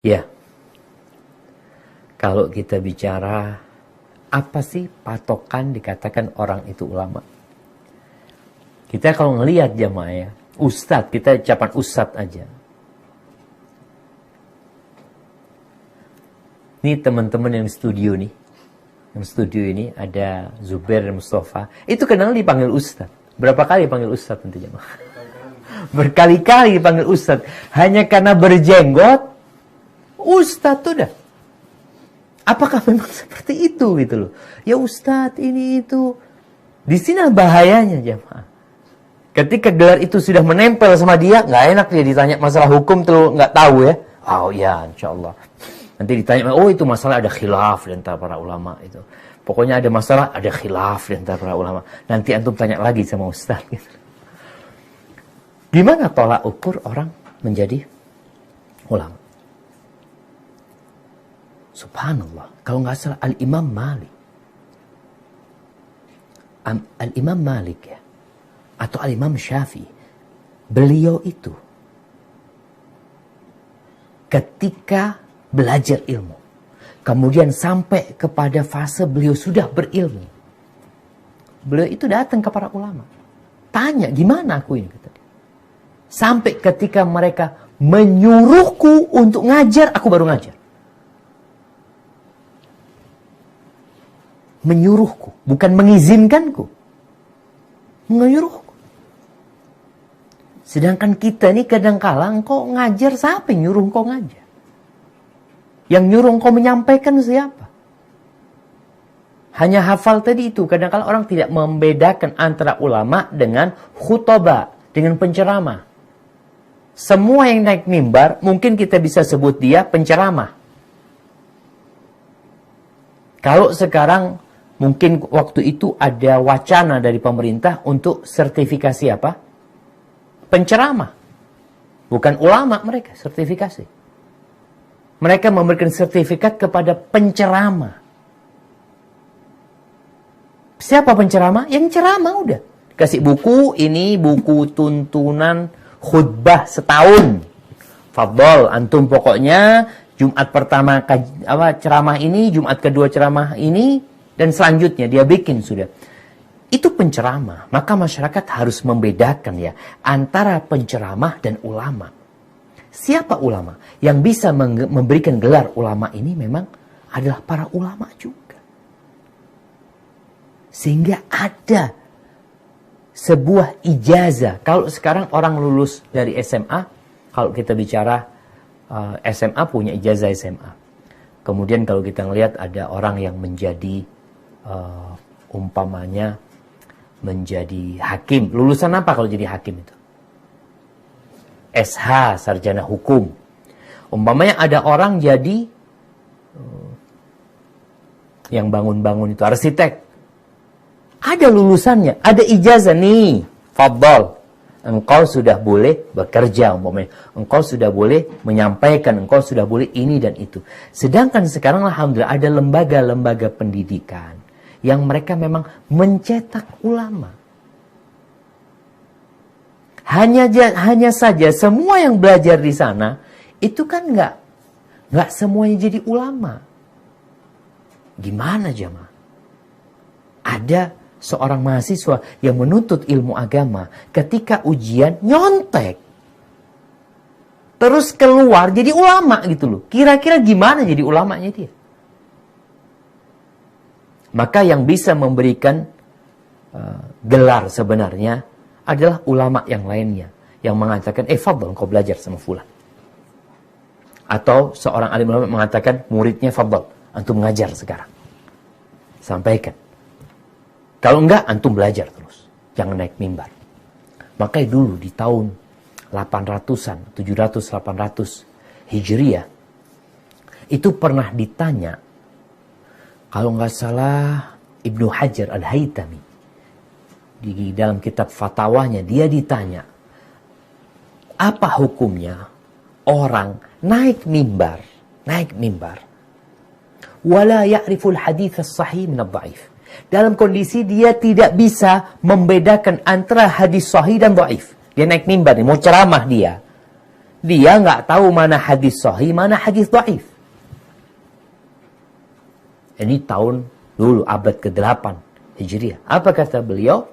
Ya, kalau kita bicara apa sih patokan dikatakan orang itu ulama? Kita kalau ngelihat jamaah ya, ustadz, kita ucapan ustadz aja. Ini teman-teman yang di studio nih. Yang studio ini ada Zubair dan Mustafa. Itu kenal dipanggil ustadz. Berapa kali dipanggil ustadz nanti jamaah? Berkali-kali dipanggil ustadz. Hanya karena berjenggot, ustadz tuh dah. Apakah memang seperti itu gitu loh? Ya ustadz ini itu. Di sini bahayanya jamaah. Ketika gelar itu sudah menempel sama dia, nggak enak dia ditanya masalah hukum tuh nggak tahu ya. Oh ya, insya Allah. Nanti ditanya, oh itu masalah ada khilaf di antara para ulama itu. Pokoknya ada masalah, ada khilaf di antara para ulama. Nanti antum tanya lagi sama ustaz. Gitu. Gimana tolak ukur orang menjadi ulama? Subhanallah. Kalau nggak salah Al-Imam Malik. Al-Imam Malik ya. Atau Al-Imam Syafi'i. Beliau itu ketika belajar ilmu, kemudian sampai kepada fase beliau sudah berilmu, beliau itu datang ke para ulama, tanya gimana aku ini, kata dia. Sampai ketika mereka menyuruhku untuk ngajar, aku baru ngajar. Menyuruhku, bukan mengizinkanku, menyuruhku. Sedangkan kita ini kadang-kala engkau ngajar, siapa yang nyuruh engkau ngajar? Yang nyuruh engkau menyampaikan siapa? Hanya hafal tadi itu. Kadang-kala orang tidak membedakan antara ulama dengan khutbah, dengan penceramah. Semua yang naik mimbar, mungkin kita bisa sebut dia penceramah. Kalau sekarang, mungkin waktu itu ada wacana dari pemerintah untuk sertifikasi apa? Penceramah. Bukan ulama mereka, sertifikasi. Mereka memberikan sertifikat kepada penceramah. Siapa penceramah? Yang ceramah udah. Kasih buku, ini buku tuntunan khutbah setahun. Fadol, antum pokoknya Jumat pertama ceramah ini, Jumat kedua ceramah ini, dan selanjutnya dia bikin sudah. Itu penceramah. Maka masyarakat harus membedakan ya antara penceramah dan ulama. Siapa ulama? Yang bisa memberikan gelar ulama ini memang adalah para ulama juga. Sehingga ada sebuah ijazah. Kalau sekarang orang lulus dari SMA, kalau kita bicara SMA punya ijazah SMA. Kemudian kalau kita ngelihat ada orang yang menjadi umpamanya menjadi hakim. Lulusan apa kalau jadi hakim itu? SH, sarjana hukum. Umpamanya ada orang jadi yang bangun-bangun itu arsitek. Ada lulusannya, ada ijazah nih. Fadhal, engkau sudah boleh bekerja umpamanya. Engkau sudah boleh menyampaikan, engkau sudah boleh ini dan itu. Sedangkan sekarang alhamdulillah ada lembaga-lembaga pendidikan yang mereka memang mencetak ulama. Hanya saja semua yang belajar di sana itu kan nggak semuanya jadi ulama. Gimana jemaah? Ada seorang mahasiswa yang menuntut ilmu agama, ketika ujian nyontek, terus keluar jadi ulama gitu loh. Kira-kira gimana jadi ulamanya dia? Maka yang bisa memberikan gelar sebenarnya adalah ulama yang lainnya, yang mengatakan, fadhal kau belajar sama fulan. Atau seorang alim ulama mengatakan, muridnya fadhal, antum mengajar sekarang. Sampaikan. Kalau enggak, antum belajar terus. Jangan naik mimbar. Makanya dulu di tahun 800-an, 700-800 Hijriah, itu pernah ditanya, kalau nggak salah Ibnu Hajar Al-Haytami, di dalam kitab fatwanya dia ditanya, apa hukumnya orang naik mimbar wala ya'riful hadits as-sahih min ad-dha'if, dalam kondisi dia tidak bisa membedakan antara hadis sahih dan dhaif. Dia naik mimbar nih, mau ceramah dia, Dia nggak tahu mana hadis sahih, mana hadis dhaif. Ini tahun dulu abad ke-8 Hijriah. Apa kata beliau?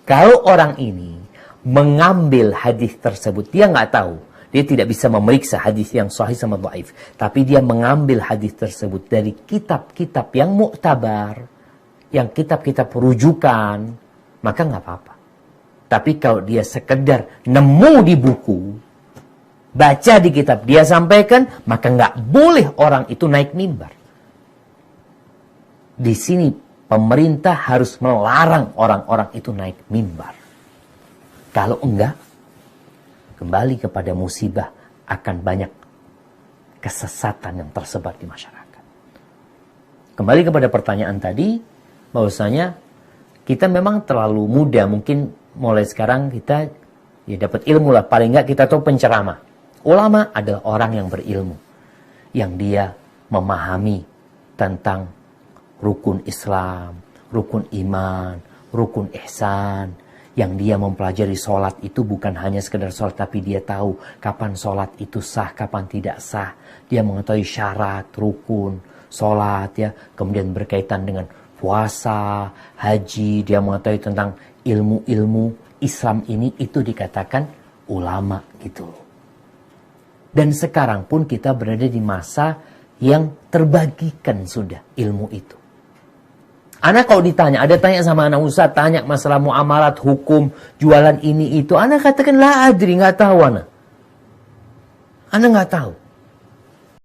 Kalau orang ini mengambil hadis tersebut, dia nggak tahu. Dia tidak bisa memeriksa hadis yang sahih sama dhaif. Tapi dia mengambil hadis tersebut dari kitab-kitab yang muktabar, yang kitab-kitab rujukan, maka nggak apa-apa. Tapi kalau dia sekedar nemu di buku, baca di kitab, dia sampaikan, maka nggak boleh orang itu naik mimbar. Di sini pemerintah harus melarang orang-orang itu naik mimbar. Kalau enggak, kembali kepada musibah, akan banyak kesesatan yang tersebar di masyarakat. Kembali kepada pertanyaan tadi, bahwasanya kita memang terlalu muda, mungkin mulai sekarang kita ya dapat ilmu lah, paling enggak kita tahu penceramah. Ulama adalah orang yang berilmu, yang dia memahami tentang rukun Islam, rukun iman, rukun ihsan, yang dia mempelajari sholat itu bukan hanya sekedar sholat, tapi dia tahu kapan sholat itu sah, kapan tidak sah. Dia mengetahui syarat, rukun, sholat, ya, kemudian berkaitan dengan puasa, haji, dia mengetahui tentang ilmu-ilmu Islam ini, itu dikatakan ulama gitu. Dan sekarang pun kita berada di masa yang terbagikan sudah ilmu itu. Anak kalau ditanya, ada tanya sama anak Ustaz, tanya masalah muamalat, hukum, jualan ini itu. Anak katakan, la adri, nggak tahu anak. Anak nggak tahu.